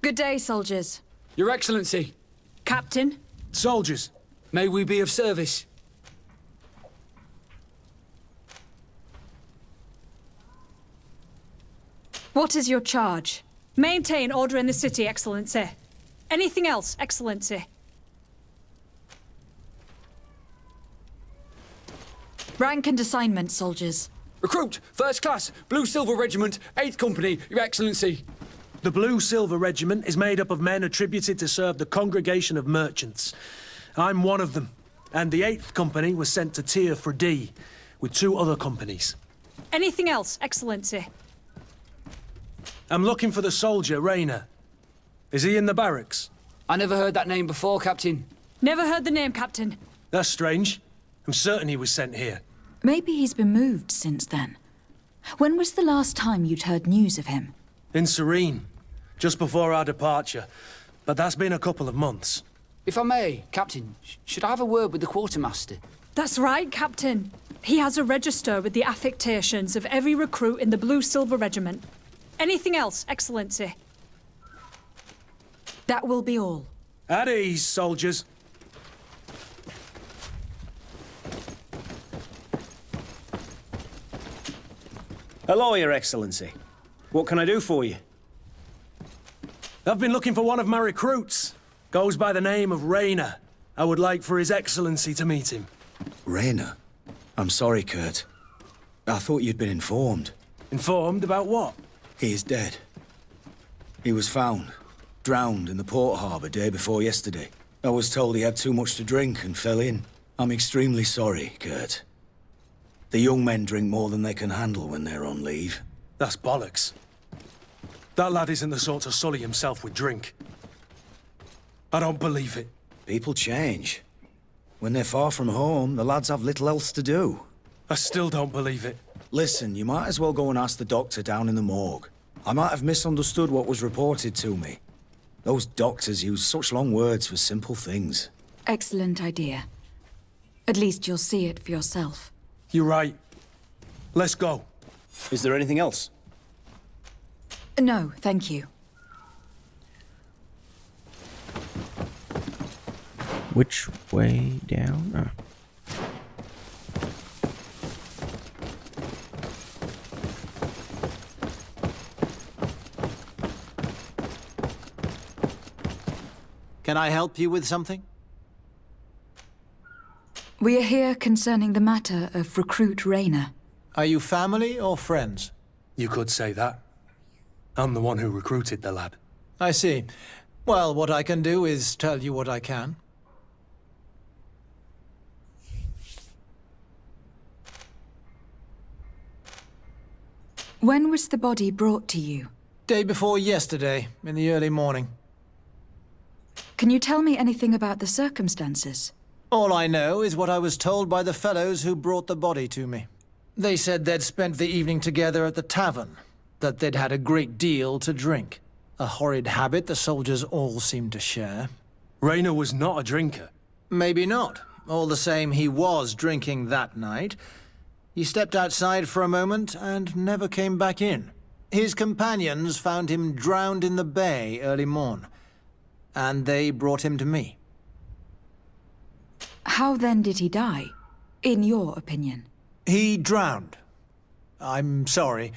Good day, soldiers. Your Excellency. Captain. Soldiers. May we be of service? What is your charge? Maintain order in the city, Excellency. Anything else, Excellency? Rank and assignment, soldiers. Recruit, First Class, Blue Silver Regiment, 8th Company, Your Excellency. The Blue Silver Regiment is made up of men attributed to serve the Congregation of Merchants. I'm one of them, and the 8th Company was sent to Tier for D, with 2 other companies. Anything else, Excellency? I'm looking for the soldier, Rayner. Is he in the barracks? I never heard that name before, Captain. Never heard the name, Captain. That's strange. I'm certain he was sent here. Maybe he's been moved since then. When was the last time you'd heard news of him? In Serene, just before our departure. But that's been a couple of months. If I may, Captain, should I have a word with the quartermaster? That's right, Captain. He has a register with the affectations of every recruit in the Blue Silver Regiment. Anything else, Excellency? That will be all. At ease, soldiers. Hello, Your Excellency. What can I do for you? I've been looking for one of my recruits. Goes by the name of Rayner. I would like for His Excellency to meet him. Rayner? I'm sorry, Kurt. I thought you'd been informed. Informed about what? He is dead. He was found, drowned in the port harbour day before yesterday. I was told he had too much to drink and fell in. I'm extremely sorry, Kurt. The young men drink more than they can handle when they're on leave. That's bollocks. That lad isn't the sort to sully himself with drink. I don't believe it. People change. When they're far from home, the lads have little else to do. I still don't believe it. Listen, you might as well go and ask the doctor down in the morgue. I might have misunderstood what was reported to me. Those doctors use such long words for simple things. Excellent idea. At least you'll see it for yourself. You're right. Let's go. Is there anything else? No, thank you. Which way down? Oh. Can I help you with something? We are here concerning the matter of recruit Rayner. Are you family or friends? You could say that. I'm the one who recruited the lad. I see. Well, what I can do is tell you what I can. When was the body brought to you? Day before yesterday, in the early morning. Can you tell me anything about the circumstances? All I know is what I was told by the fellows who brought the body to me. They said they'd spent the evening together at the tavern, that they'd had a great deal to drink. A horrid habit the soldiers all seemed to share. Rayner was not a drinker. Maybe not. All the same, he was drinking that night. He stepped outside for a moment and never came back in. His companions found him drowned in the bay early morn, and they brought him to me. How then did he die, in your opinion? He drowned. I'm sorry.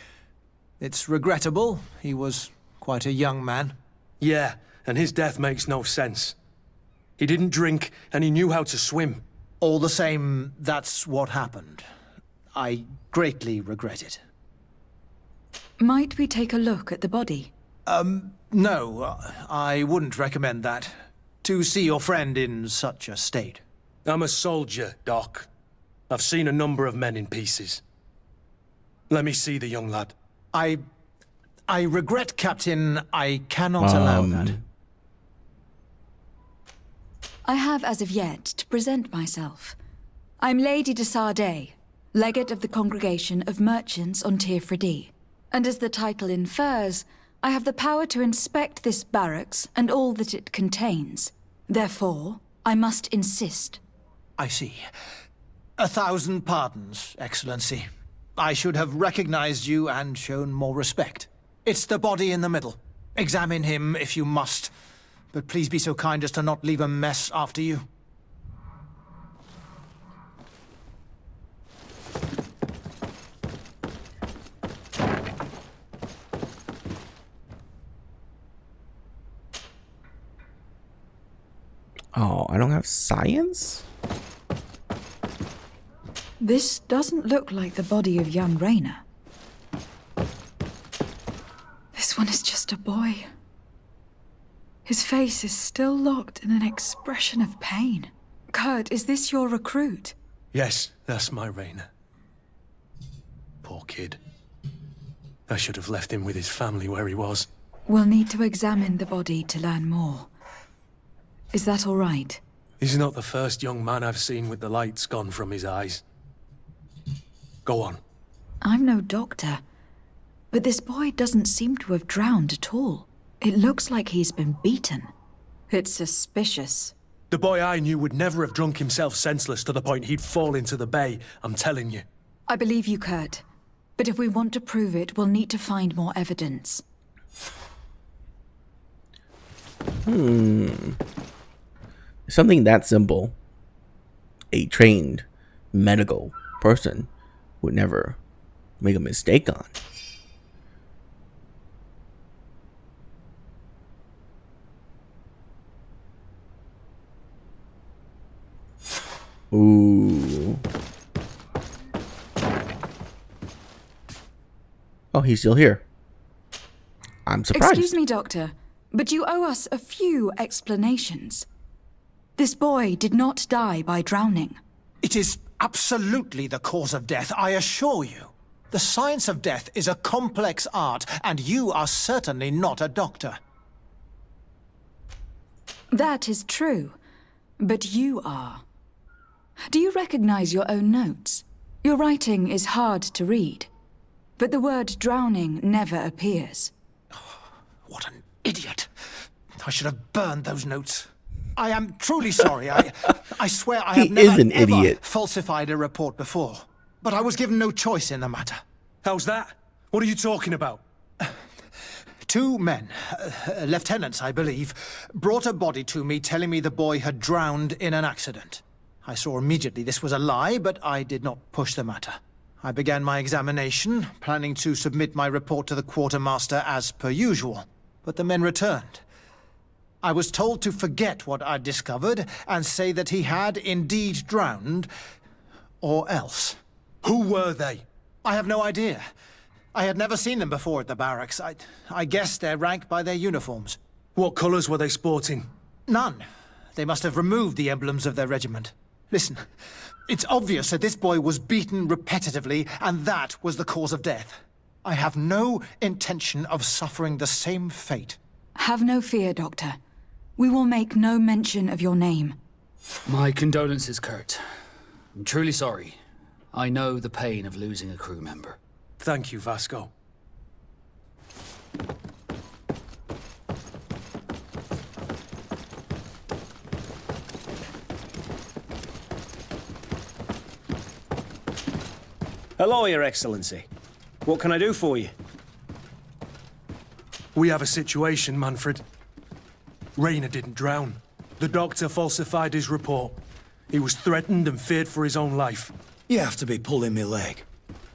It's regrettable. He was quite a young man. Yeah, and his death makes no sense. He didn't drink, and he knew how to swim. All the same, that's what happened. I greatly regret it. Might we take a look at the body? No, I wouldn't recommend that. To see your friend in such a state. I'm a soldier, Doc. I've seen a number of men in pieces. Let me see the young lad. I regret, Captain. I cannot allow that. I have as of yet to present myself. I'm Lady de Sardet, legate of the Congregation of Merchants on Tier-for-D. And as the title infers, I have the power to inspect this barracks and all that it contains. Therefore, I must insist. I see. 1,000 pardons, Excellency. I should have recognized you and shown more respect. It's the body in the middle. Examine him if you must, but please be so kind as to not leave a mess after you. Oh, I don't have science? This doesn't look like the body of young Raynor. This one is just a boy. His face is still locked in an expression of pain. Kurt, is this your recruit? Yes, that's my Raynor. Poor kid. I should have left him with his family where he was. We'll need to examine the body to learn more. Is that all right? He's not the first young man I've seen with the lights gone from his eyes. Go on. I'm no doctor, but this boy doesn't seem to have drowned at all. It looks like he's been beaten. It's suspicious. The boy I knew would never have drunk himself senseless to the point he'd fall into the bay, I'm telling you. I believe you, Kurt. But if we want to prove it, we'll need to find more evidence. Something that simple, a trained medical person would never make a mistake on. Ooh. Oh, he's still here. I'm surprised. Excuse me, Doctor, but you owe us a few explanations. This boy did not die by drowning. It is absolutely the cause of death, I assure you. The science of death is a complex art, and you are certainly not a doctor. That is true, but you are. Do you recognize your own notes? Your writing is hard to read, but the word drowning never appears. What an idiot. I should have burned those notes. I am truly sorry. I swear I have never, ever falsified a report before. But I was given no choice in the matter. How's that? What are you talking about? 2 men, lieutenants I believe, brought a body to me telling me the boy had drowned in an accident. I saw immediately this was a lie, but I did not push the matter. I began my examination, planning to submit my report to the quartermaster as per usual. But the men returned. I was told to forget what I'd discovered and say that he had indeed drowned, or else. Who were they? I have no idea. I had never seen them before at the barracks. I guessed their rank by their uniforms. What colours were they sporting? None. They must have removed the emblems of their regiment. Listen, it's obvious that this boy was beaten repetitively, and that was the cause of death. I have no intention of suffering the same fate. Have no fear, Doctor. We will make no mention of your name. My condolences, Kurt. I'm truly sorry. I know the pain of losing a crew member. Thank you, Vasco. Hello, Your Excellency. What can I do for you? We have a situation, Manfred. Raynor didn't drown. The doctor falsified his report. He was threatened and feared for his own life. You have to be pulling me leg.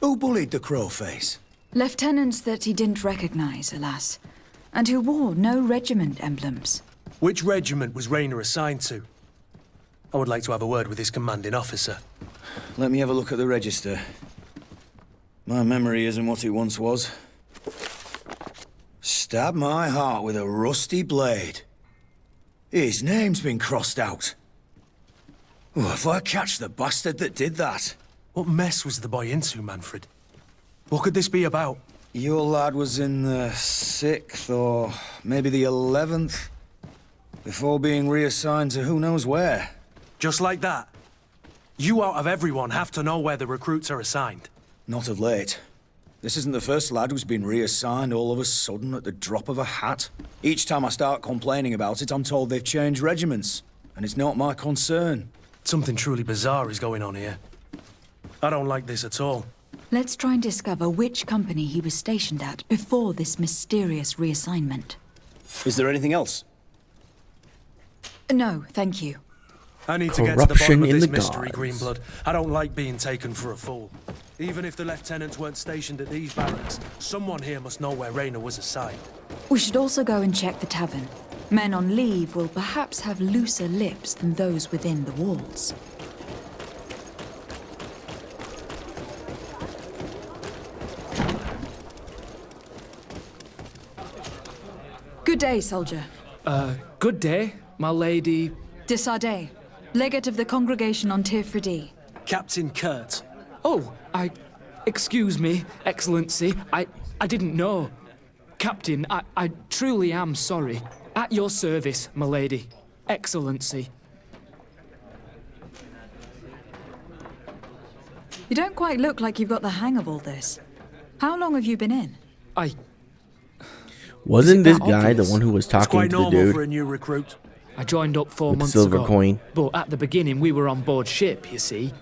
Who bullied the crowface? Lieutenants that he didn't recognize, alas, and who wore no regiment emblems. Which regiment was Raynor assigned to? I would like to have a word with his commanding officer. Let me have a look at the register. My memory isn't what it once was. Stab my heart with a rusty blade. His name's been crossed out. Oh, if I catch the bastard that did that. What mess was the boy into, Manfred? What could this be about? Your lad was in the 6th or maybe the 11th, before being reassigned to who knows where. Just like that? You out of everyone have to know where the recruits are assigned. Not of late. This isn't the first lad who's been reassigned all of a sudden at the drop of a hat. Each time I start complaining about it, I'm told they've changed regiments, and it's not my concern. Something truly bizarre is going on here. I don't like this at all. Let's try and discover which company he was stationed at before this mysterious reassignment. Is there anything else? No, thank you. I need to get to the Corruption bottom of in this the mystery, gods. Greenblood. I don't like being taken for a fool. Even if the lieutenants weren't stationed at these barracks, someone here must know where Raina was assigned. We should also go and check the tavern. Men on leave will perhaps have looser lips than those within the walls. Good day, soldier. Good day, my lady. De Sardet, legate of the congregation on Tirfredi. Captain Kurt. Oh, excuse me, Excellency. I didn't know. Captain, I truly am sorry. At your service, my lady. Excellency. You don't quite look like you've got the hang of all this. How long have you been in? Wasn't this that guy the obvious? one who was It's talking quite to the normal for a dude? new recruit. I joined up 4 With the months silver ago. coin. But at the beginning, we were on board ship, you see.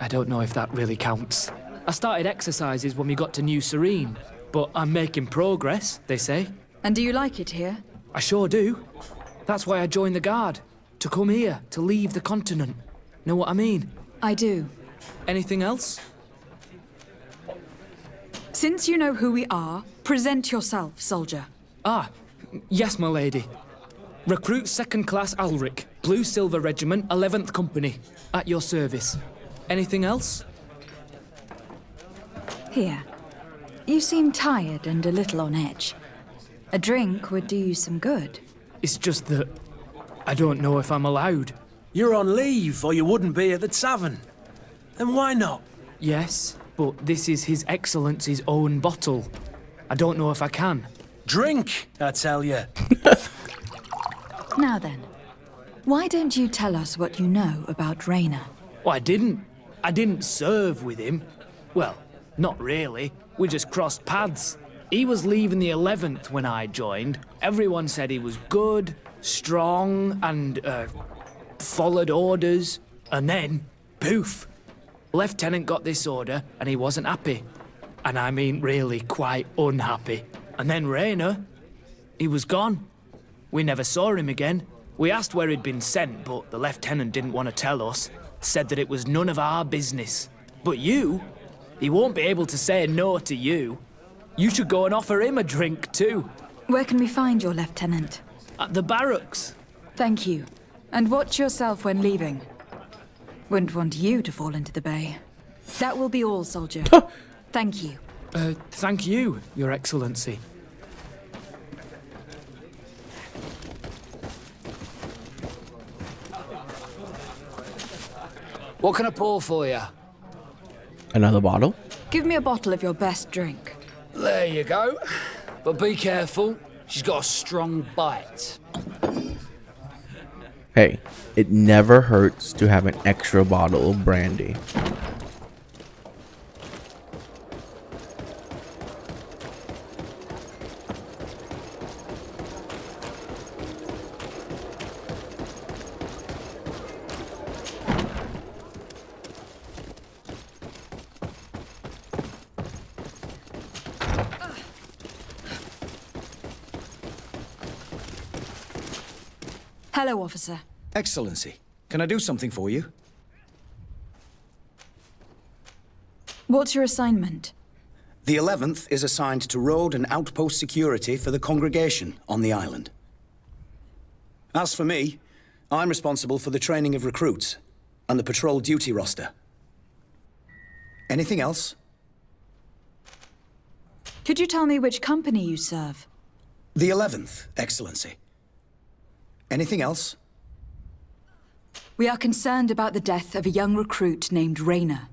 I don't know if that really counts. I started exercises when we got to New Serene. But I'm making progress, they say. And do you like it here? I sure do. That's why I joined the Guard. To come here, to leave the continent. Know what I mean? I do. Anything else? Since you know who we are, present yourself, soldier. Ah, yes, my lady. Recruit 2nd Class Alric, Blue Silver Regiment, 11th Company. At your service. Anything else? Here. You seem tired and a little on edge. A drink would do you some good. It's just that I don't know if I'm allowed. You're on leave, or you wouldn't be at the tavern. Then why not? Yes, but this is His Excellency's own bottle. I don't know if I can. Drink, I tell you. Now then, why don't you tell us what you know about Raina? Well, I didn't serve with him. Well, not really. We just crossed paths. He was leaving the 11th when I joined. Everyone said he was good, strong, and, followed orders. And then, poof. Lieutenant got this order, and he wasn't happy. And I mean really quite unhappy. And then Raina, he was gone. We never saw him again. We asked where he'd been sent, but the lieutenant didn't want to tell us. Said that it was none of our business. But you, he won't be able to say no to you. You should go and offer him a drink too. Where can we find your lieutenant? At the barracks. Thank you. And watch yourself when leaving. Wouldn't want you to fall into the bay. That will be all, soldier. Thank you. Thank you, Your Excellency. What can I pour for you? Another bottle? Give me a bottle of your best drink. There you go. But be careful. She's got a strong bite. Hey, it never hurts to have an extra bottle of brandy. Hello, officer. Excellency, can I do something for you? What's your assignment? The 11th is assigned to road and outpost security for the congregation on the island. As for me, I'm responsible for the training of recruits and the patrol duty roster. Anything else? Could you tell me which company you serve? The 11th, Excellency. Anything else? We are concerned about the death of a young recruit named Raina.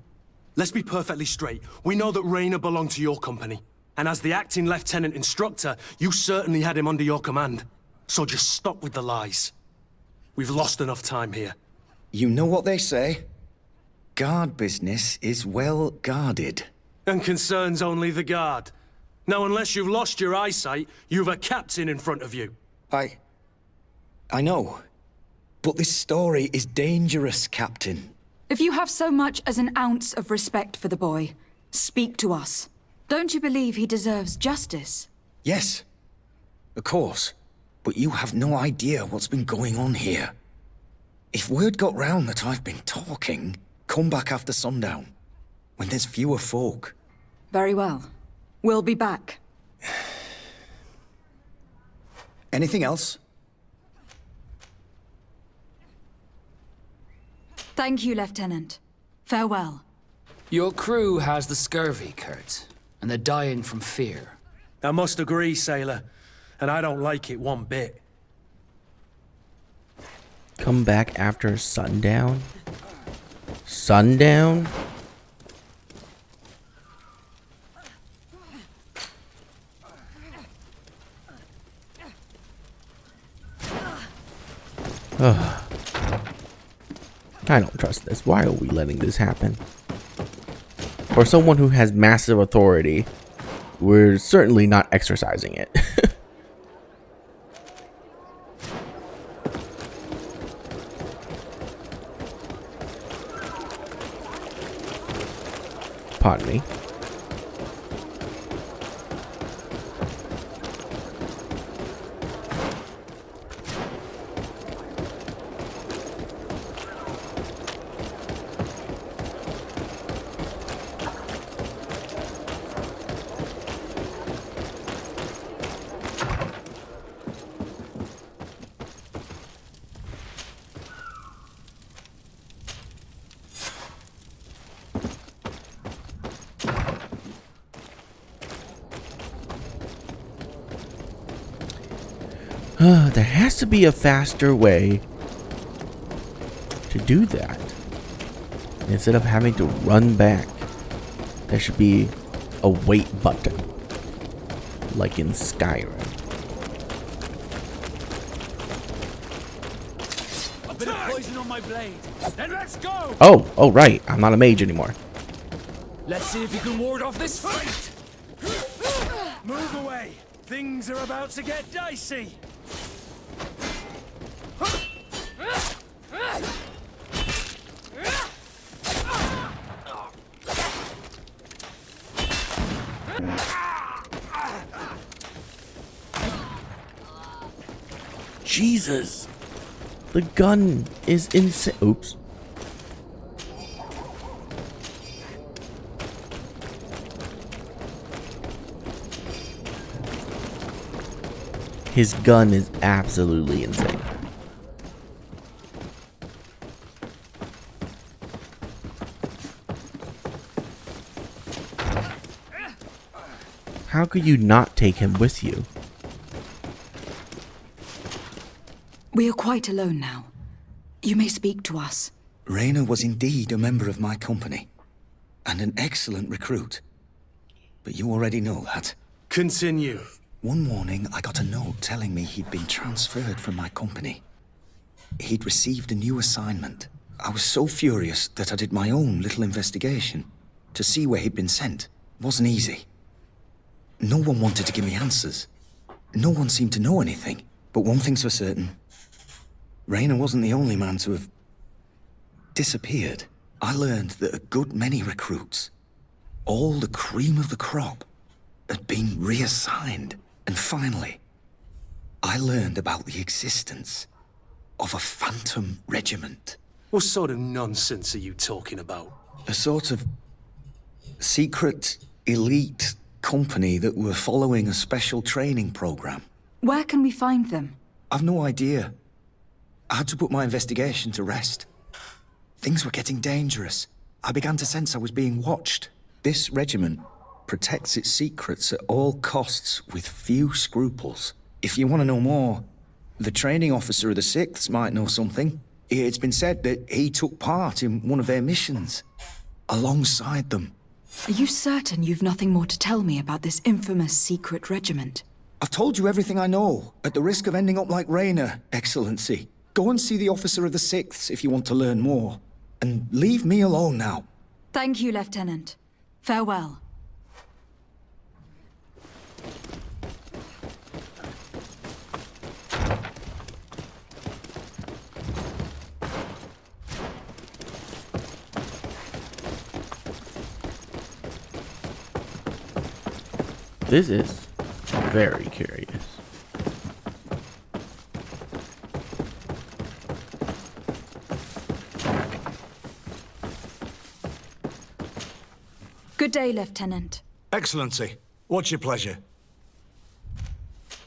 Let's be perfectly straight. We know that Raina belonged to your company. And as the acting lieutenant instructor, you certainly had him under your command. So just stop with the lies. We've lost enough time here. You know what they say? Guard business is well guarded. And concerns only the guard. Now, unless you've lost your eyesight, you've a captain in front of you. I know. But this story is dangerous, Captain. If you have so much as an ounce of respect for the boy, speak to us. Don't you believe he deserves justice? Yes, of course. but you have no idea what's been going on here. If word got round that I've been talking, come back after sundown, when there's fewer folk. Very well. We'll be back. Anything else? Thank you, Lieutenant. Farewell. Your crew has the scurvy, Kurt, and they're dying from fear. I must agree, sailor, and I don't like it one bit. Come back after sundown? Sundown? Ugh. I don't trust this. Why are we letting this happen? For someone who has massive authority, we're certainly not exercising it. Pardon me. There has to be a faster way to do that. Instead of having to run back, there should be a wait button, like in Skyrim. A bit of poison on my blade. Then let's go! Oh, right. I'm not a mage anymore. Let's see if you can ward off this fight! Move away! Things are about to get dicey! Jesus. The gun is insane. Oops. His gun is absolutely insane. How could you not take him with you? We are quite alone now. You may speak to us. Raina was indeed a member of my company, and an excellent recruit. But you already know that. Continue. One morning, I got a note telling me he'd been transferred from my company. He'd received a new assignment. I was so furious that I did my own little investigation to see where he'd been sent. It wasn't easy. No one wanted to give me answers. No one seemed to know anything. But one thing's for certain. Raina wasn't the only man to have disappeared. I learned that a good many recruits, all the cream of the crop, had been reassigned. And finally, I learned about the existence of a phantom regiment. What sort of nonsense are you talking about? A sort of secret, elite company that were following a special training program. Where can we find them? I've no idea. I had to put my investigation to rest. Things were getting dangerous. I began to sense I was being watched. This regiment protects its secrets at all costs with few scruples. If you want to know more, the training officer of the 6th might know something. It's been said that he took part in one of their missions, alongside them. Are you certain you've nothing more to tell me about this infamous secret regiment? I've told you everything I know, at the risk of ending up like Raina, Excellency. Go and see the officer of the 6th if you want to learn more. And leave me alone now. Thank you, Lieutenant. Farewell. This is very curious. Good day, Lieutenant. Excellency, what's your pleasure?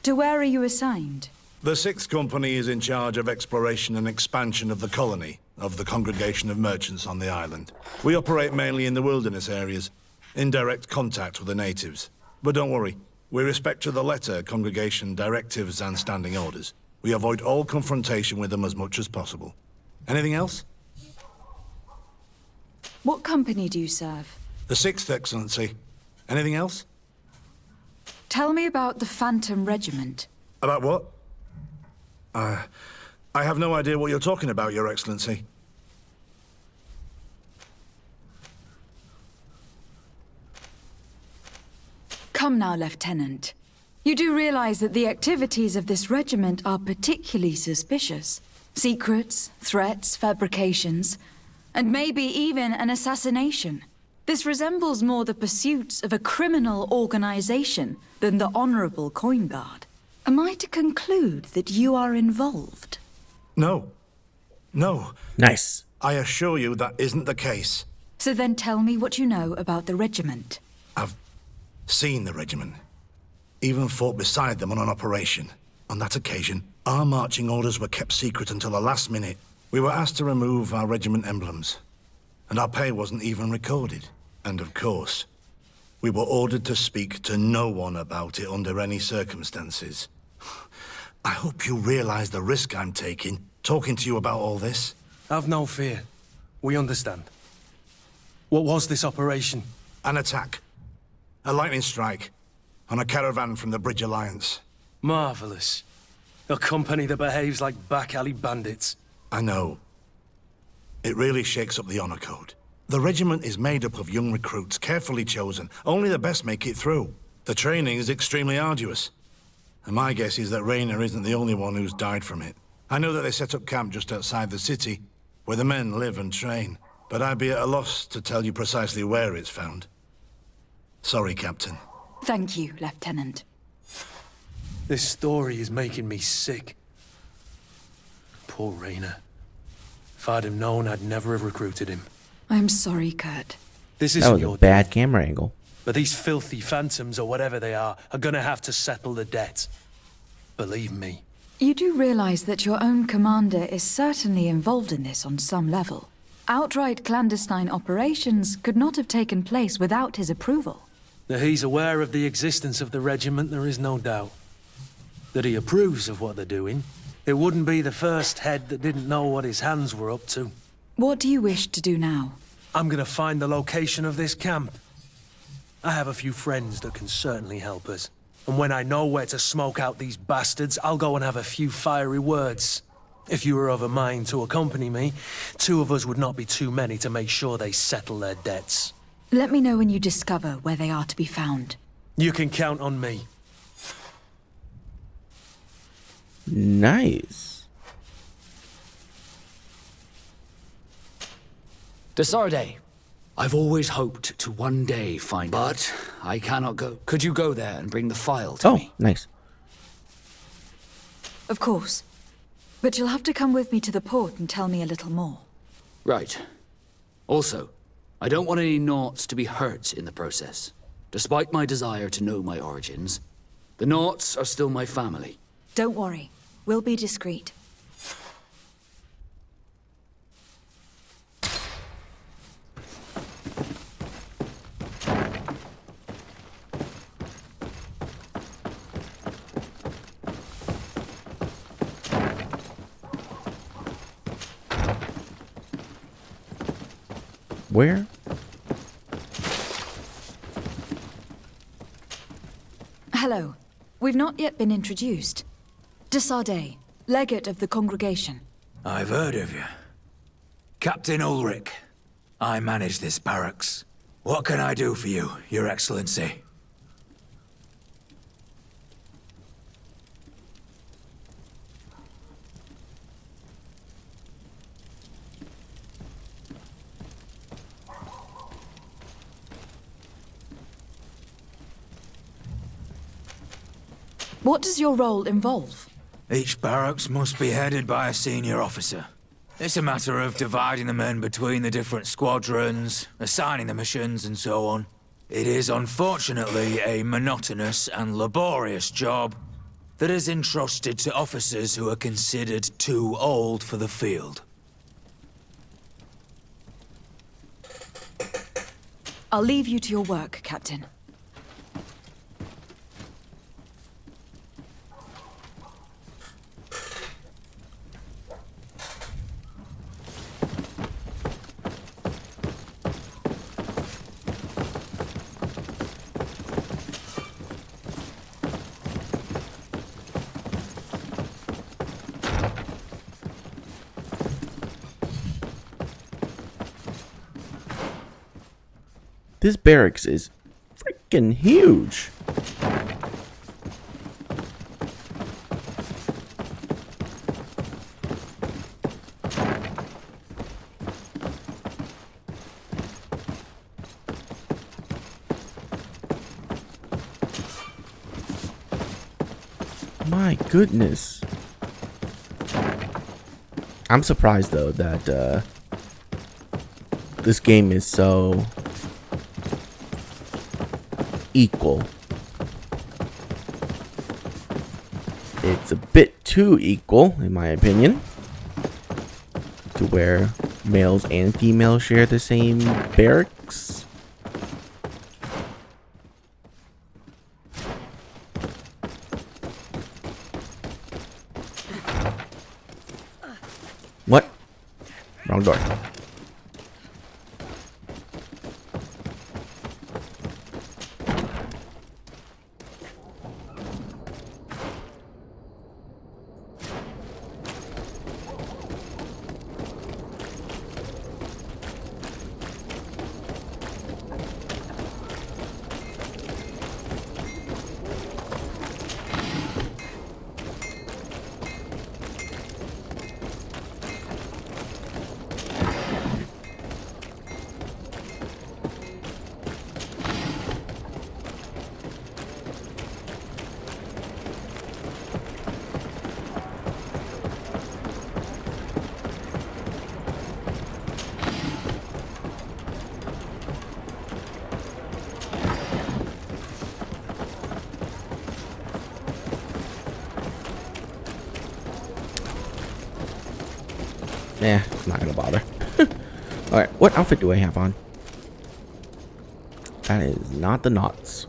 To where are you assigned? The 6th Company is in charge of exploration and expansion of the colony of the Congregation of Merchants on the island. We operate mainly in the wilderness areas, in direct contact with the natives. But don't worry, we respect to the letter Congregation directives and standing orders. We avoid all confrontation with them as much as possible. Anything else? What company do you serve? The 6th, Excellency. Anything else? Tell me about the Phantom Regiment. About what? I have no idea what you're talking about, Your Excellency. Come now, Lieutenant. You do realize that the activities of this regiment are particularly suspicious. Secrets, threats, fabrications, and maybe even an assassination. This resembles more the pursuits of a criminal organization than the honorable coin guard. Am I to conclude that you are involved? No. No. Nice. I assure you that isn't the case. So then tell me what you know about the regiment. I've seen the regiment. Even fought beside them on an operation. On that occasion, our marching orders were kept secret until the last minute. We were asked to remove our regiment emblems, and our pay wasn't even recorded. And of course, we were ordered to speak to no one about it under any circumstances. I hope you realize the risk I'm taking, talking to you about all this. Have no fear. We understand. What was this operation? An attack. A lightning strike. On a caravan from the Bridge Alliance. Marvelous. A company that behaves like back-alley bandits. I know. It really shakes up the honor code. The regiment is made up of young recruits, carefully chosen. Only the best make it through. The training is extremely arduous. And my guess is that Raynor isn't the only one who's died from it. I know that they set up camp just outside the city, where the men live and train. But I'd be at a loss to tell you precisely where it's found. Sorry, Captain. Thank you, Lieutenant. This story is making me sick. Poor Raynor. If I'd have known, I'd never have recruited him. I'm sorry, Kurt. This That isn't was your a bad camera angle. But these filthy phantoms, or whatever they are gonna have to settle the debt. Believe me. You do realize that your own commander is certainly involved in this on some level. Outright clandestine operations could not have taken place without his approval. That he's aware of the existence of the regiment, there is no doubt. That he approves of what they're doing. It wouldn't be the first head that didn't know what his hands were up to. What do you wish to do now? I'm gonna find the location of this camp. I have a few friends that can certainly help us. And when I know where to smoke out these bastards, I'll go and have a few fiery words. If you were of a mind to accompany me, 2 of us would not be too many to make sure they settle their debts. Let me know when you discover where they are to be found. You can count on me. Nice. Desarde, I've always hoped to one day find... But I cannot go. Could you go there and bring the file to me? Oh, nice. Of course. But you'll have to come with me to the port and tell me a little more. Right. Also, I don't want any Naughts to be hurt in the process. Despite my desire to know my origins, the Naughts are still my family. Don't worry. We'll be discreet. Where? Hello. We've not yet been introduced. Desarde, legate of the congregation. I've heard of you. Captain Ulrich. I manage this barracks. What can I do for you, Your Excellency? What does your role involve? Each barracks must be headed by a senior officer. It's a matter of dividing the men between the different squadrons, assigning the missions, and so on. It is unfortunately a monotonous and laborious job that is entrusted to officers who are considered too old for the field. I'll leave you to your work, Captain. This barracks is freaking huge. My goodness. I'm surprised though that this game is so equal. It's a bit too equal, in my opinion, to where males and females share the same barracks. What? Wrong door. Nah, I'm not gonna bother. Alright, what outfit do I have on? That is not the knots.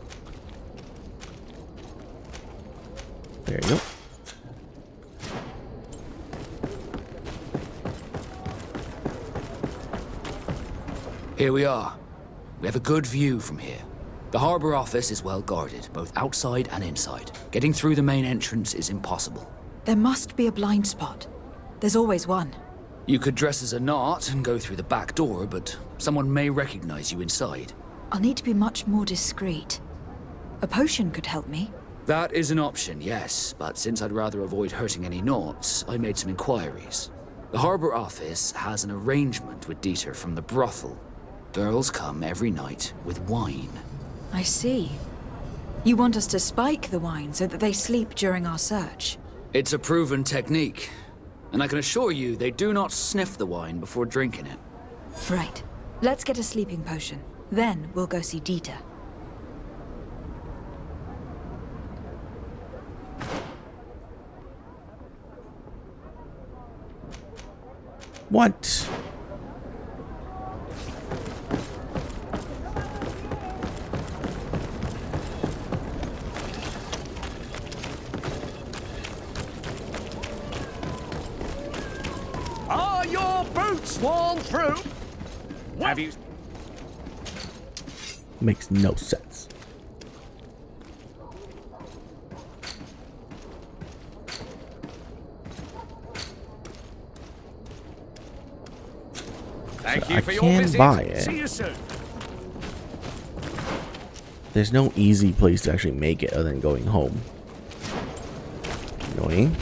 There you go. Here we are. We have a good view from here. The harbor office is well guarded, both outside and inside. Getting through the main entrance is impossible. There must be a blind spot. There's always one. You could dress as a knot and go through the back door, but someone may recognize you inside. I'll need to be much more discreet. A potion could help me. That is an option, yes, but since I'd rather avoid hurting any knots, I made some inquiries. The harbor office has an arrangement with Dieter from the brothel. Girls come every night with wine. I see. You want us to spike the wine so that they sleep during our search? It's a proven technique, and I can assure you they do not sniff the wine before drinking it. Right. Let's get a sleeping potion. Then we'll go see Dieter. What? Are your boots worn through? Have you? Makes no sense. Thank So you I for your can visit. buy it. See you soon. There's no easy place to actually make it other than going home. Annoying.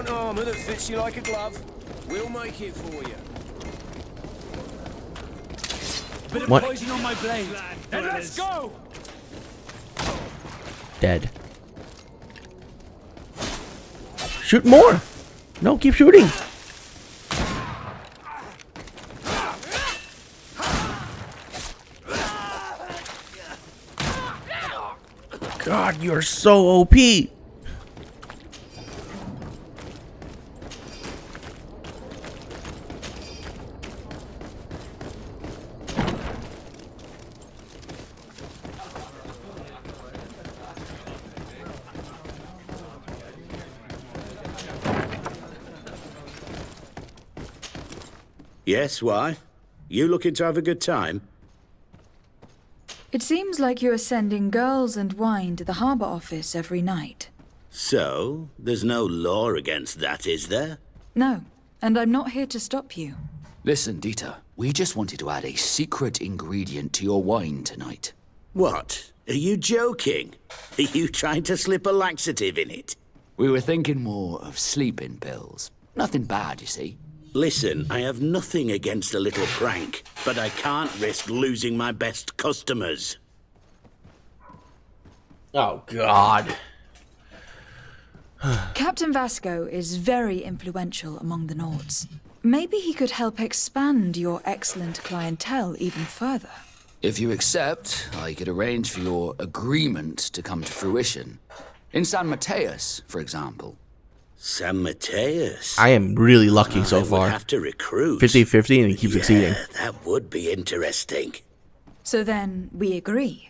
want armor that fits you like a glove? We'll make it for you. Bit of What? poison on my blade. And let's go! Dead. Shoot more! No, keep shooting! God, you're so OP! Yes, why? You looking to have a good time? It seems like you are sending girls and wine to the harbour office every night. So, there's no law against that, is there? No, and I'm not here to stop you. Listen, Dieter, we just wanted to add a secret ingredient to your wine tonight. What? Are you joking? Are you trying to slip a laxative in it? We were thinking more of sleeping pills. Nothing bad, you see. Listen, I have nothing against a little prank, but I can't risk losing my best customers. Oh, God. Captain Vasco is very influential among the Nords. Maybe he could help expand your excellent clientele even further. If you accept, I could arrange for your agreement to come to fruition. In San Mateus, for example. San Mateus? I am really lucky so I would far. have to recruit. 50-50 and he keeps succeeding. That would be interesting. So then, we agree.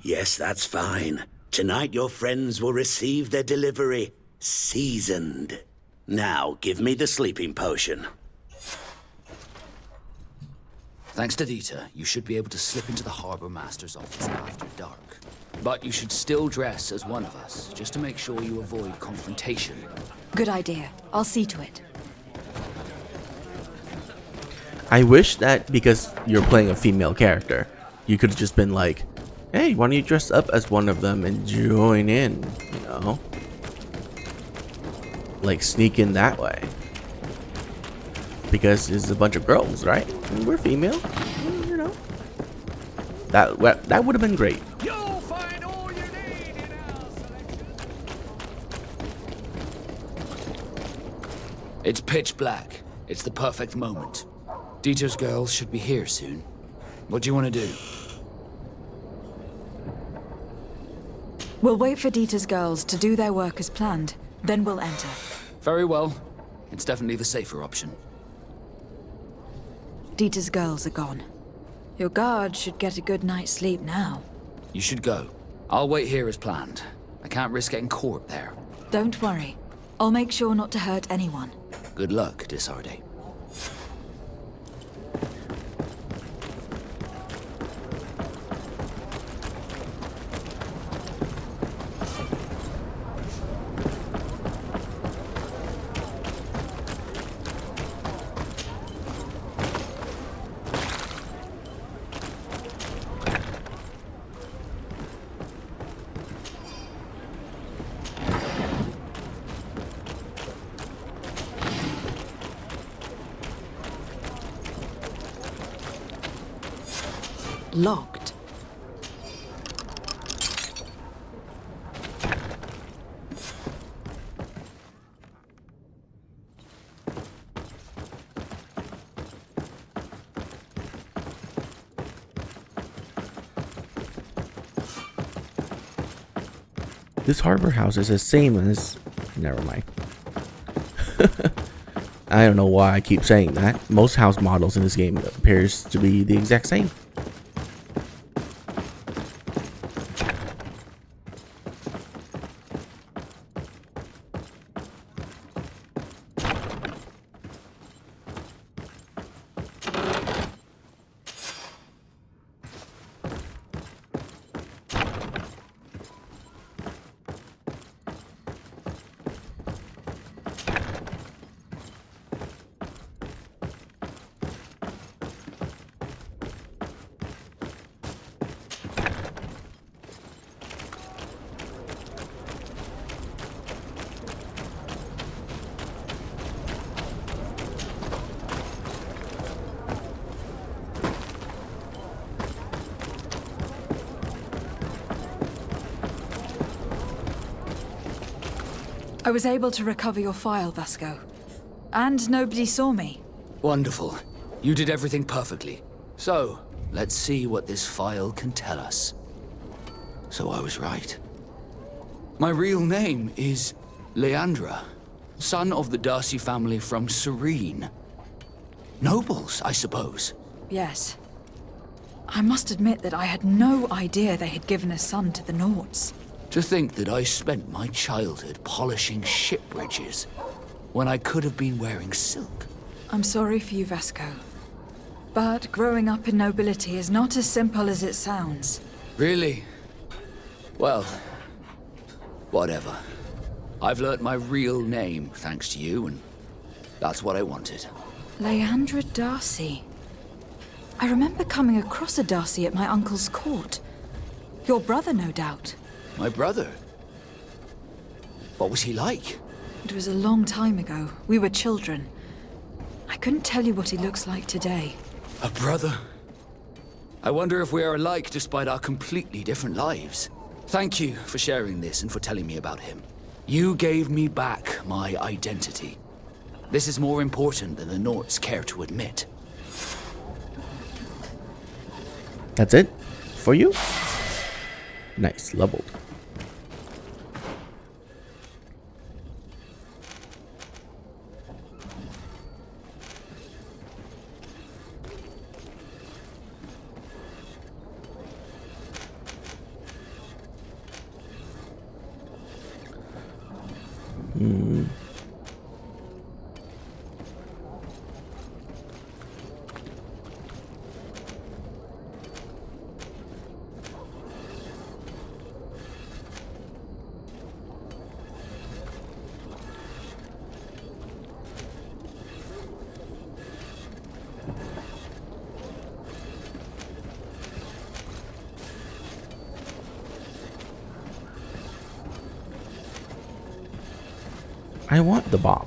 Yes, that's fine. Tonight your friends will receive their delivery. Seasoned. Now, give me the sleeping potion. Thanks to Dieter, you should be able to slip into the Harbour Master's office after dark. But you should still dress as one of us, just to make sure you avoid confrontation. Good idea. I'll see to it. I wish that because you're playing a female character, you could have just been like, hey, why don't you dress up as one of them and join in, you know? Like, sneak in that way. Because it's a bunch of girls, right? And we're female, you know? That would have been great. You'll find all you need in our selection. It's pitch black. It's the perfect moment. Dieter's girls should be here soon. What do you want to do? We'll wait for Dieter's girls to do their work as planned. Then we'll enter. Very well. It's definitely the safer option. Dieter's girls are gone. Your guard should get a good night's sleep now. You should go. I'll wait here as planned. I can't risk getting caught there. Don't worry. I'll make sure not to hurt anyone. Good luck, Desarde. Locked. This harbor house is the same as... Never mind. I don't know why I keep saying that. Most house models in this game appears to be the exact same. I was able to recover your file, Vasco. And nobody saw me. Wonderful. You did everything perfectly. So, let's see what this file can tell us. So I was right. My real name is Leandra, son of the Darcy family from Serene. Nobles, I suppose. Yes. I must admit that I had no idea they had given a son to the Nauts. To think that I spent my childhood polishing ship bridges when I could have been wearing silk. I'm sorry for you, Vasco. But growing up in nobility is not as simple as it sounds. Really? Well, whatever. I've learnt my real name thanks to you, and that's what I wanted. Leandra Darcy. I remember coming across a Darcy at my uncle's court. Your brother, no doubt. My brother? What was he like? It was a long time ago. We were children. I couldn't tell you what he looks like today. A brother? I wonder if we are alike despite our completely different lives. Thank you for sharing this and for telling me about him. You gave me back my identity. This is more important than the Nauts care to admit. That's it? For you? Nice, leveled. I want the bomb.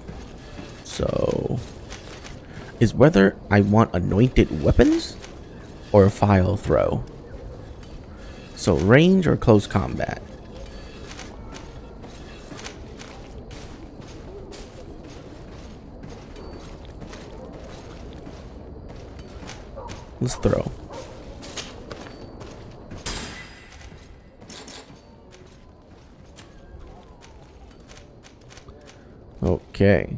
So, is whether I want anointed weapons or a file throw. So range or close combat. Let's throw. Okay.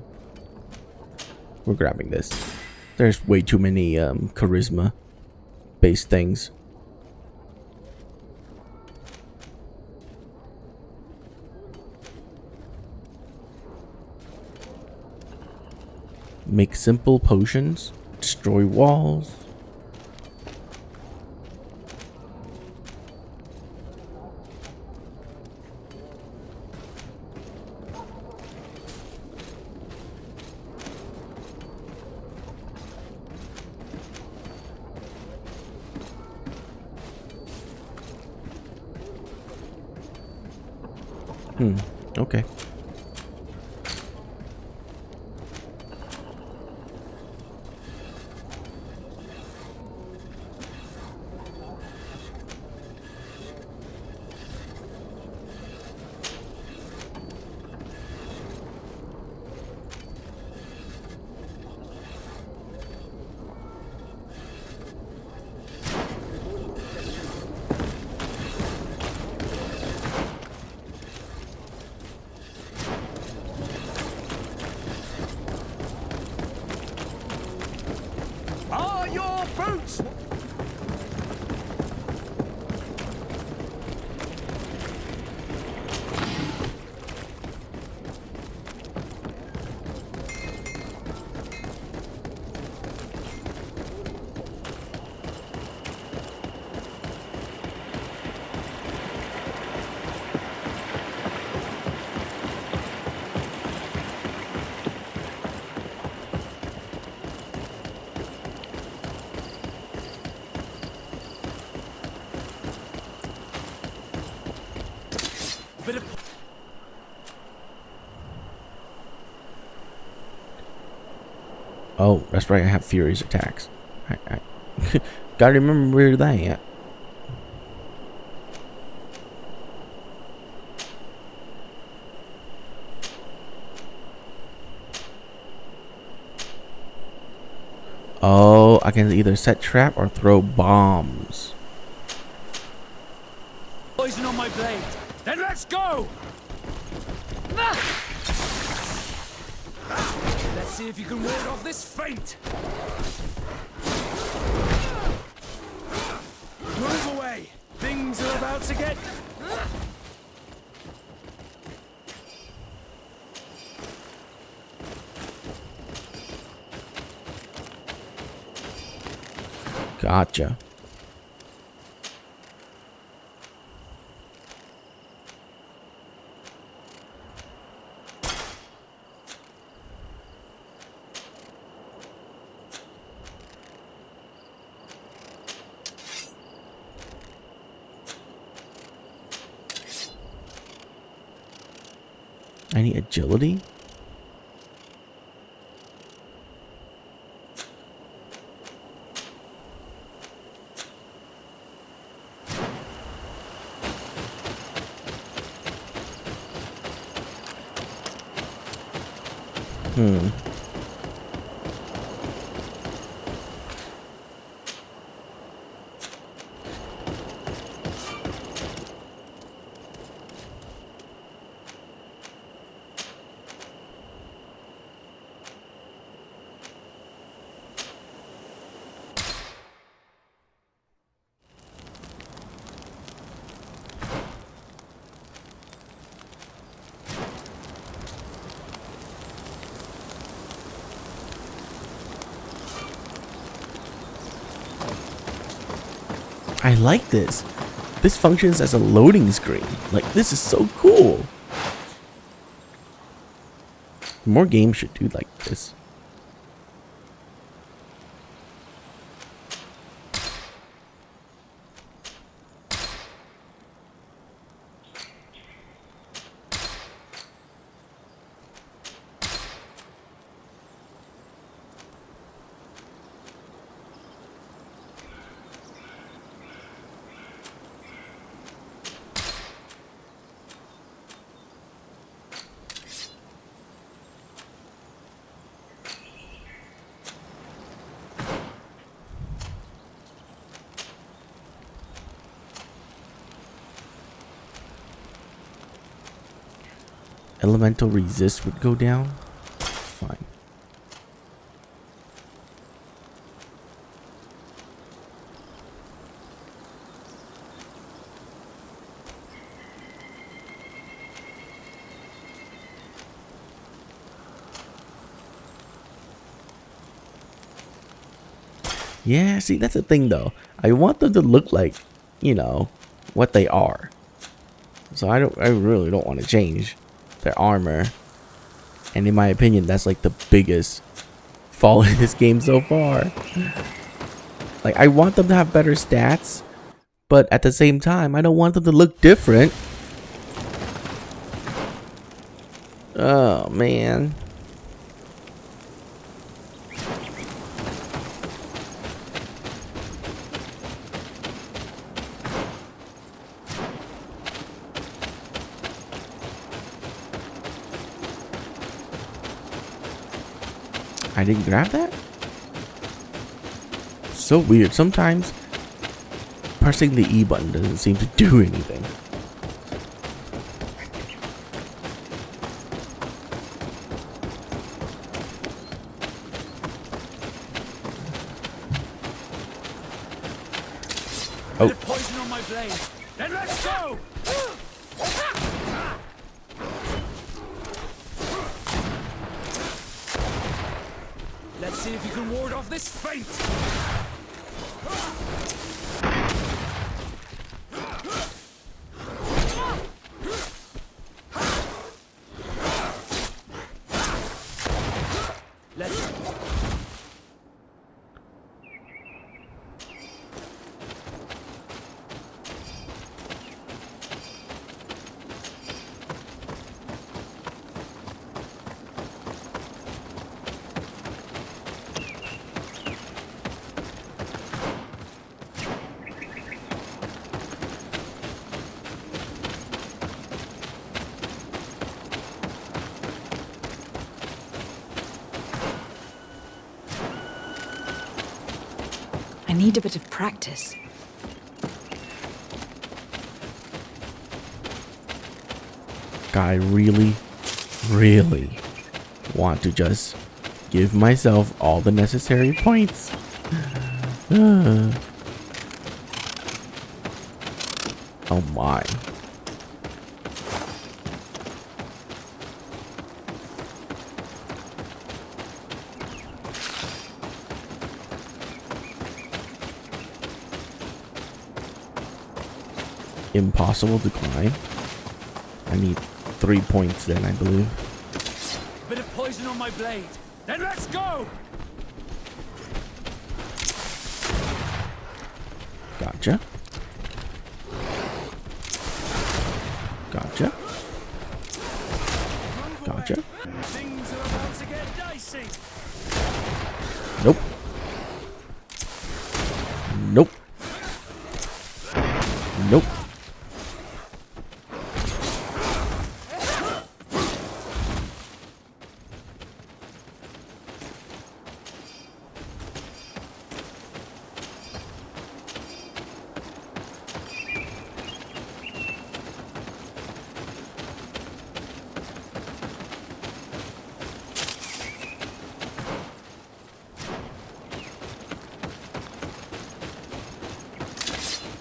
We're grabbing this. There's way too many charisma based things. Make simple potions. Destroy walls. Okay. Are your boots? Oh, that's right. I have Fury's attacks. I gotta remember that. Oh, I can either set trap or throw bombs. Poison on my blade. Then let's go! Let's see if you can ward off this feint. Move away. Things are about to get... Gotcha. I need agility. I like this. This functions as a loading screen. Like, this is so cool. More games should do like this. Elemental resist would go down. Fine. Yeah, see, that's the thing though. I want them to look like, you know, what they are. So I really don't want to change their armor. And in my opinion, that's like the biggest fall in this game so far. Like, I want them to have better stats, but at the same time, I don't want them to look different. Oh, man. I didn't grab that? So weird. Sometimes pressing the E button doesn't seem to do anything. Oh. Poison on my blade. Then let's go! Let's see if you can ward off this feint. I need a bit of practice. I really, really want to just give myself all the necessary points. Oh my. Impossible to climb. I need 3 points then, I believe. Bit of poison on my blade. Then let's go! Gotcha. Gotcha. Gotcha. Things are about to get dicey. Nope. Nope. Nope.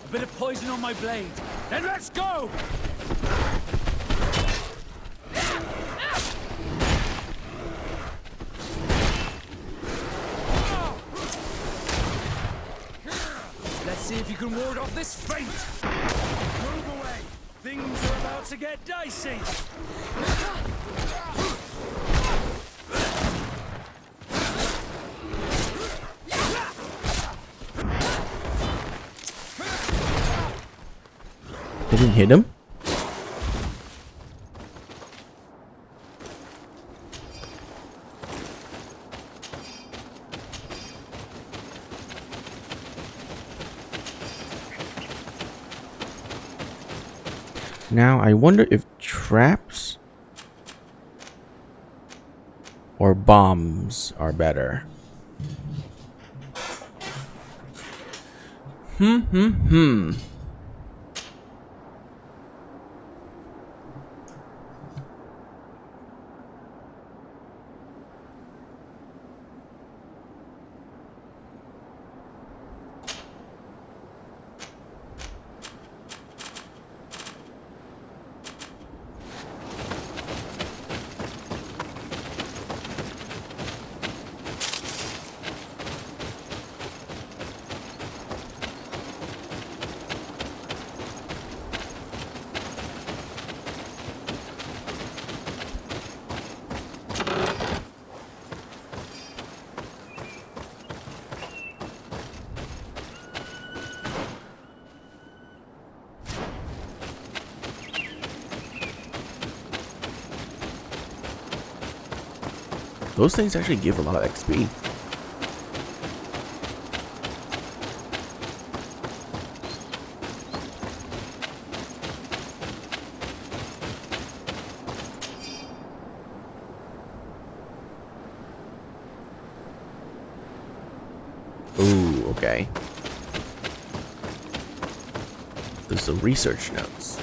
A bit of poison on my blade. Then let's go! Let's see if you can ward off this feint. Move away. Things are about to get dicey. Didn't hit him. Now I wonder if traps or bombs are better. Those things actually give a lot of XP. Ooh, okay. There's some research notes.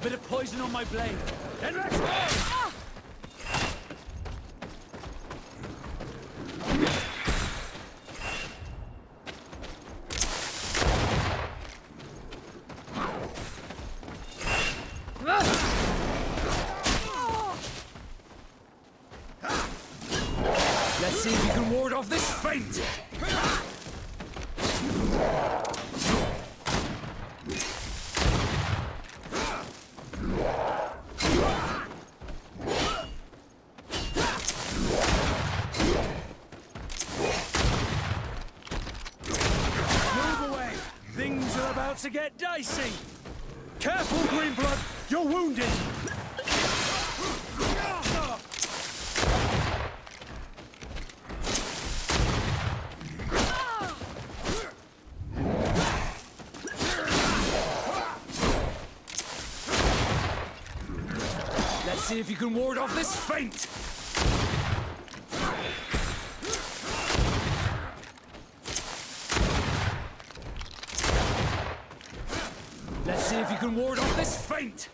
Bit of poison on my blade. Then let's go! Let's see if you can ward off this feint. To get dicey. Careful, Greenblood. You're wounded. see if you can ward off this feint. Let's see if you can ward off this feint.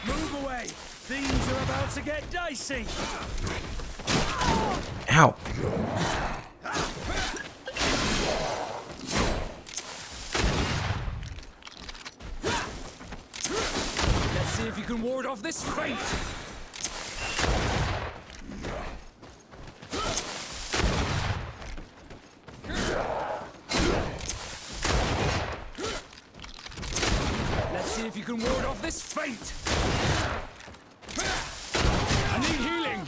Move away. Things are about to get dicey. Ow. Let's see if you can ward off this feint. Let's see if you can ward off this feint. I need healing.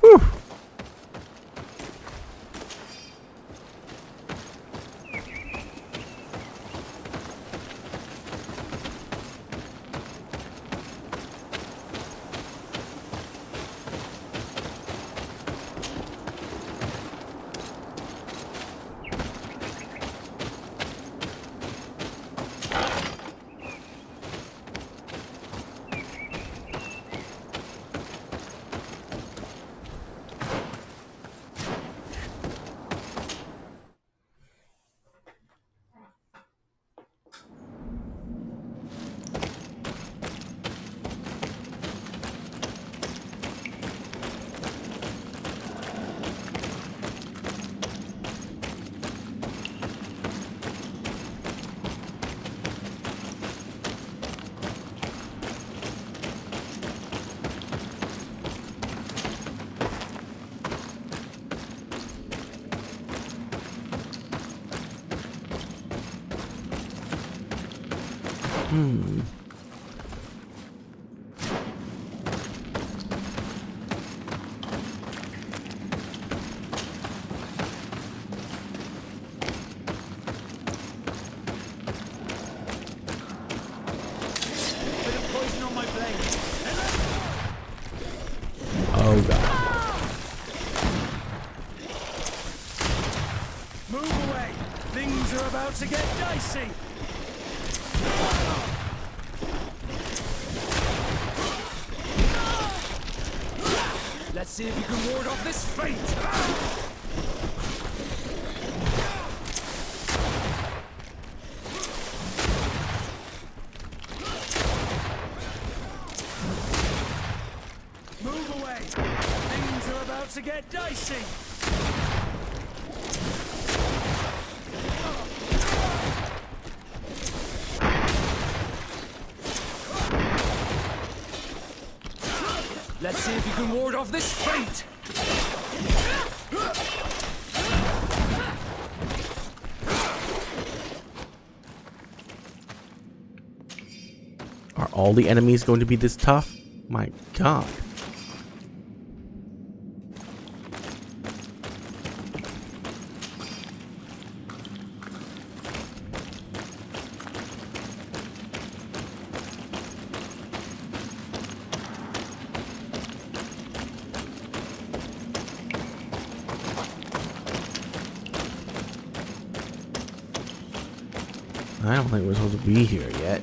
Whew. Oh god. Move away. Things are about to get dicey. Let's see if you can ward off this feint. Move away. Things are about to get dicey. Let's see if you can ward off this feint. Are all the enemies going to be this tough? My god. I don't think we're supposed to be here yet.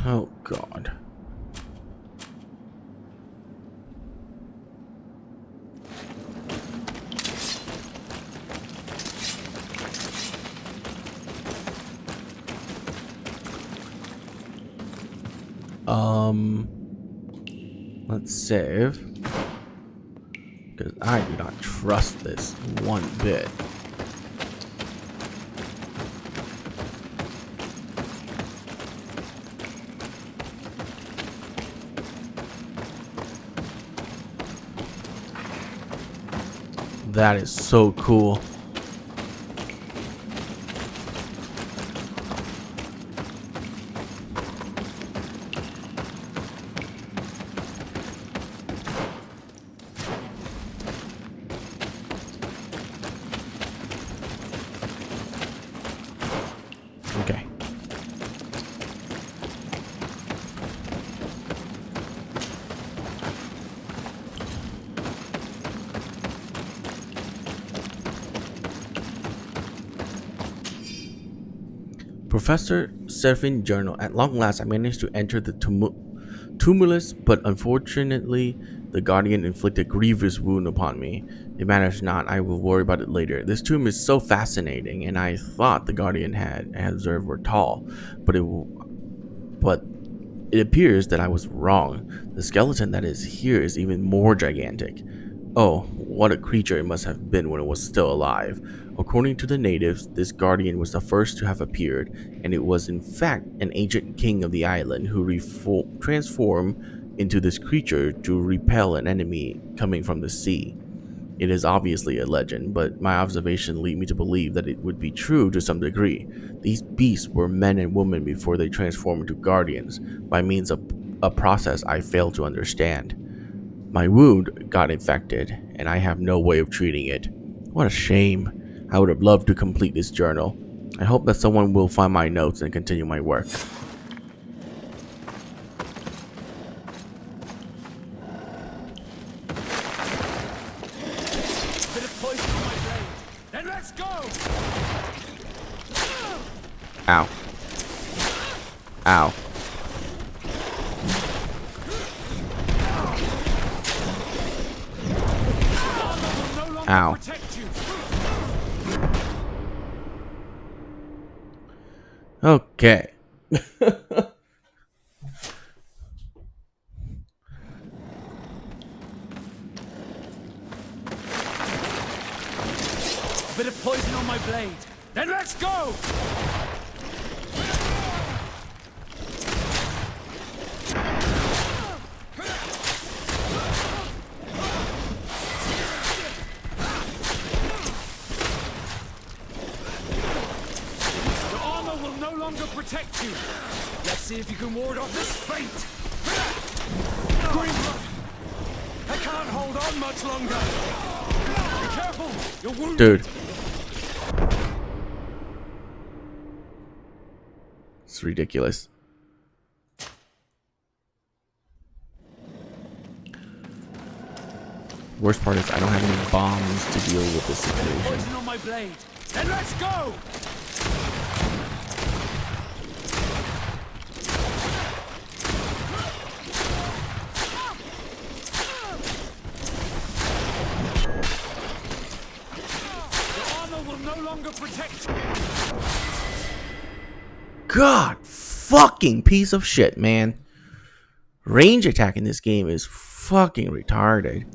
Oh, God. Let's save. Because I do not trust this one bit. That is so cool. Okay. Professor Seraphin Journal. At long last, I managed to enter the tumulus, but unfortunately, the Guardian inflicted a grievous wound upon me. It matters not, I will worry about it later. This tomb is so fascinating, and I thought the Guardian had observed were tall, but it appears that I was wrong. The skeleton that is here is even more gigantic. Oh, what a creature it must have been when it was still alive. According to the natives, this guardian was the first to have appeared, and it was in fact an ancient king of the island who transformed into this creature to repel an enemy coming from the sea. It is obviously a legend, but my observation lead me to believe that it would be true to some degree. These beasts were men and women before they transformed into guardians, by means of a process I fail to understand. My wound got infected, and I have no way of treating it. What a shame. I would have loved to complete this journal. I hope that someone will find my notes and continue my work. Bit of poison on my blade. Then let's go! Ow. Ow. Ow. Okay. Bit of poison on my blade. Then let's go! Protect you. Let's see if you can ward off this fate. Green blood. I can't hold on much longer. Be careful. You're wounded. Dude. It's ridiculous. Worst part is I don't have any bombs to deal with this situation. Poison on my blade. Then let's go. God fucking piece of shit, man. Range attack in this game is fucking retarded.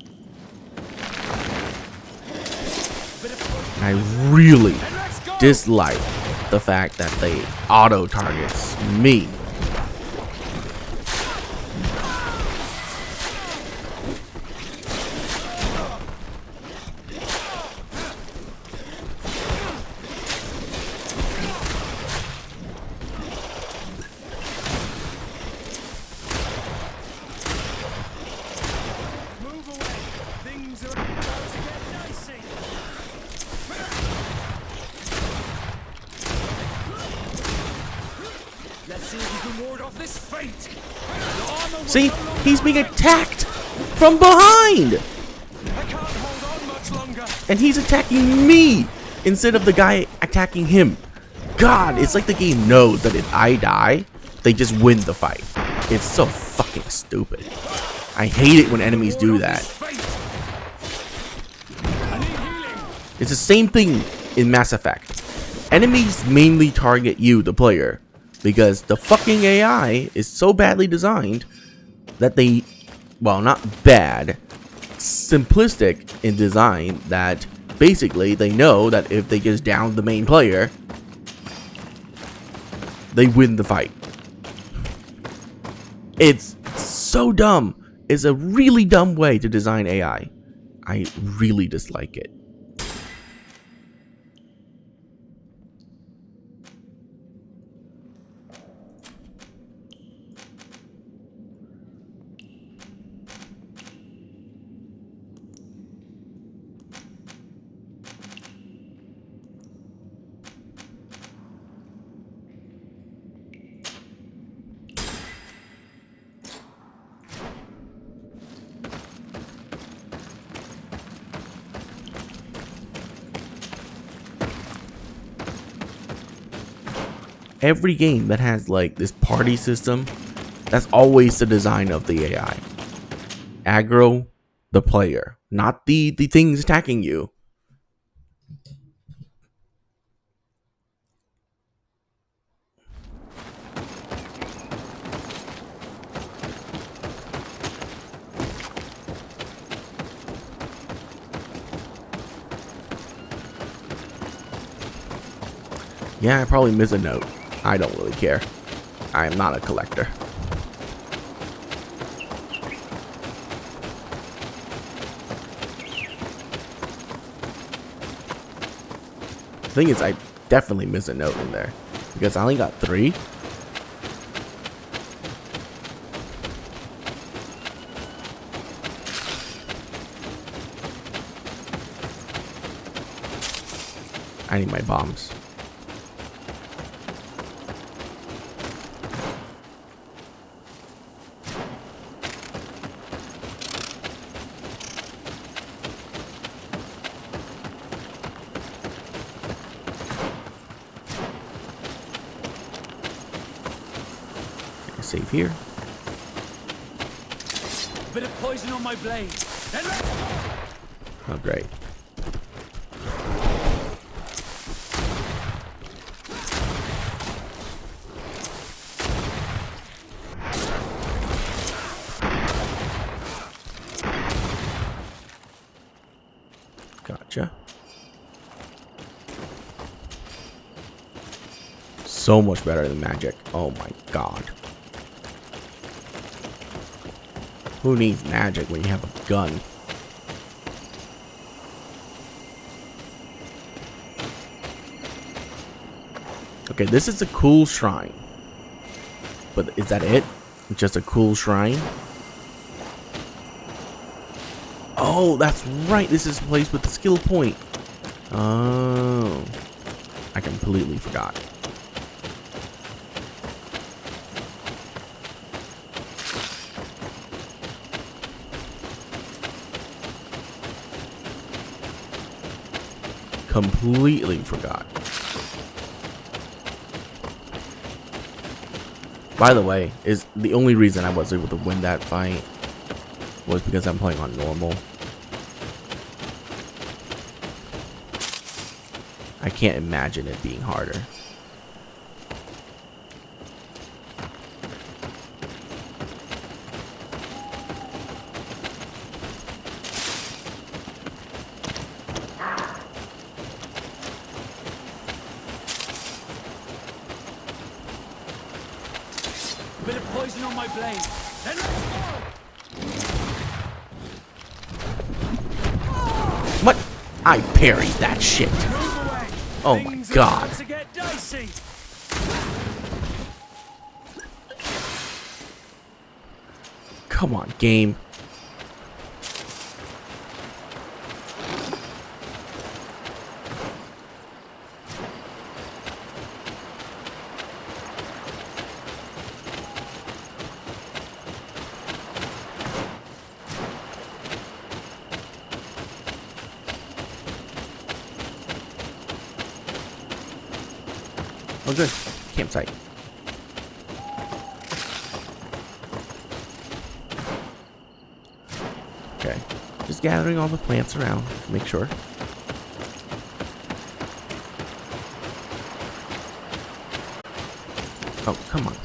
I really dislike the fact that they auto targets me. See, he's being attacked from behind, and he's attacking me instead of the guy attacking him. God, it's like the game knows that if I die, they just win the fight. It's so fucking stupid. I hate it when enemies do that. It's the same thing in Mass Effect. Enemies mainly target you, the player, because the fucking AI is so badly designed that they, well, not bad, simplistic in design that basically they know that if they just down the main player, they win the fight. It's so dumb. It's a really dumb way to design AI. I really dislike it. Every game that has like this party system, that's always the design of the AI. Aggro the player, not the things attacking you. Yeah, I probably miss a note. I don't really care. I am not a collector. The thing is, I definitely miss a note in there because I only got 3. I need my bombs. Save here. A bit of poison on my blade. Then let's go. Oh, great. Gotcha. So much better than magic. Oh my god. Who needs magic when you have a gun? Okay, this is a cool shrine. But is that it? Just a cool shrine? Oh, that's right. This is the place with the skill point. Oh. I completely forgot. Completely forgot. By the way, is the only reason I was able to win that fight was because I'm playing on normal. I can't imagine it being harder. A bit of poison on my blade. Then let's go. What? I parried that shit. Oh my god. To get dicey. Come on, game. Oh good. Campsite. Okay. Just gathering all the plants around. Make sure. Oh, come on.